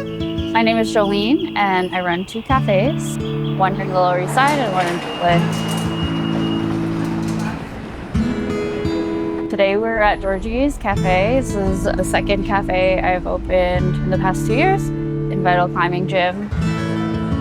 My name is Joeleen, and I run 2 cafes, one here in the Lower East Side and one in Brooklyn. Today we're at Georgie's Cafe. This is the second cafe I've opened in the past 2 years in Vital Climbing Gym.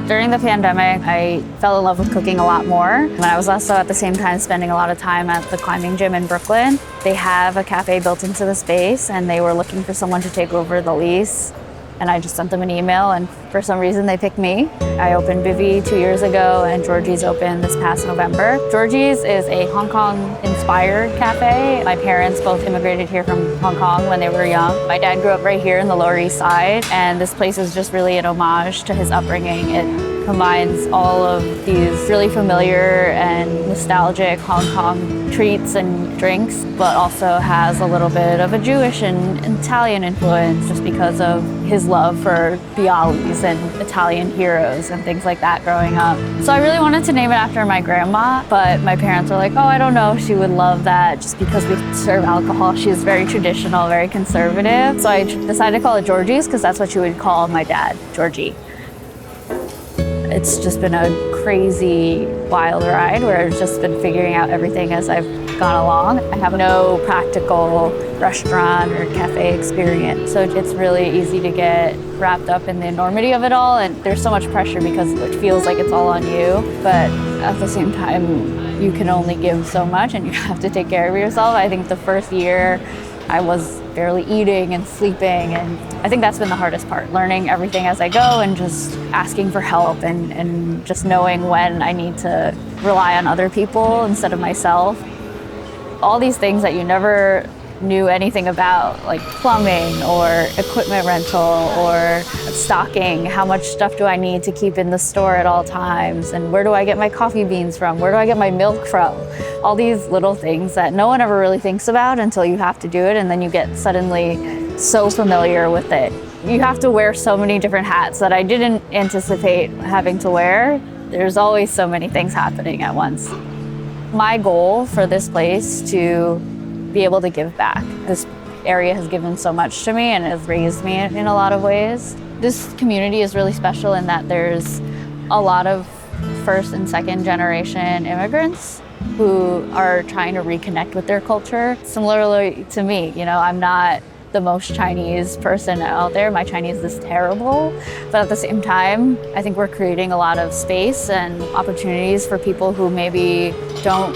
During the pandemic, I fell in love with cooking a lot more. And I was also at the same time spending a lot of time at the climbing gym in Brooklyn. They have a cafe built into the space, and they were looking for someone to take over the lease. And I just sent them an email, and for some reason they picked me. I opened Bivvy 2 years ago, and Georgie's opened this past November. Georgie's is a Hong Kong-inspired cafe. My parents both immigrated here from Hong Kong when they were young. My dad grew up right here in the Lower East Side, and this place is just really an homage to his upbringing. It combines all of these really familiar and nostalgic Hong Kong treats and drinks, but also has a little bit of a Jewish and Italian influence just because of his love for Bialys and Italian heroes and things like that growing up. So I really wanted to name it after my grandma, but my parents were like, oh, I don't know if she would love that just because we serve alcohol. She's very traditional, very conservative. So I decided to call it Georgie's because that's what she would call my dad, Georgie. It's just been a crazy, wild ride where I've just been figuring out everything as I've gone along. I have no practical restaurant or cafe experience, so it's really easy to get wrapped up in the enormity of it all, and there's so much pressure because it feels like it's all on you, but at the same time, you can only give so much and you have to take care of yourself. I think the first year, I was barely eating and sleeping, and I think that's been the hardest part, learning everything as I go and just asking for help and just knowing when I need to rely on other people instead of myself. All these things that you never knew anything about, like plumbing or equipment rental or stocking. How much stuff do I need to keep in the store at all times? And where do I get my coffee beans from? Where do I get my milk from? All these little things that no one ever really thinks about until you have to do it, and then you get suddenly so familiar with it. You have to wear so many different hats that I didn't anticipate having to wear. There's always so many things happening at once. My goal for this place to be able to give back. This area has given so much to me and has raised me in a lot of ways. This community is really special in that there's a lot of first and second generation immigrants who are trying to reconnect with their culture. Similarly to me, you know, I'm not the most Chinese person out there. My Chinese is terrible, but at the same time, I think we're creating a lot of space and opportunities for people who maybe don't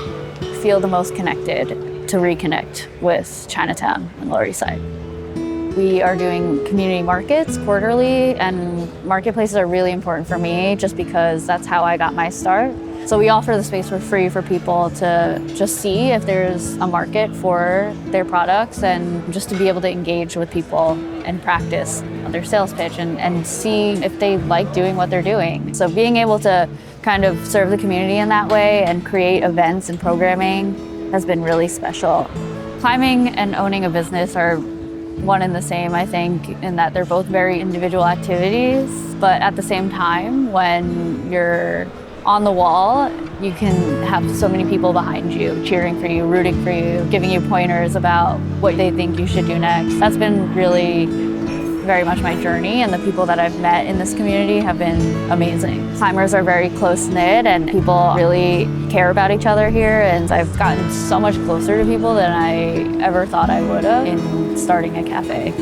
feel the most connected to reconnect with Chinatown and Lower East Side. We are doing community markets quarterly, and marketplaces are really important for me just because that's how I got my start. So we offer the space for free for people to just see if there's a market for their products and just to be able to engage with people and practice their sales pitch and see if they like doing what they're doing. So being able to kind of serve the community in that way and create events and programming has been really special. Climbing and owning a business are one and the same, I think, in that they're both very individual activities, but at the same time, when you're on the wall, you can have so many people behind you, cheering for you, rooting for you, giving you pointers about what they think you should do next. That's been really very much my journey, and the people that I've met in this community have been amazing. Climbers are very close-knit and people really care about each other here, and I've gotten so much closer to people than I ever thought I would have in starting a cafe.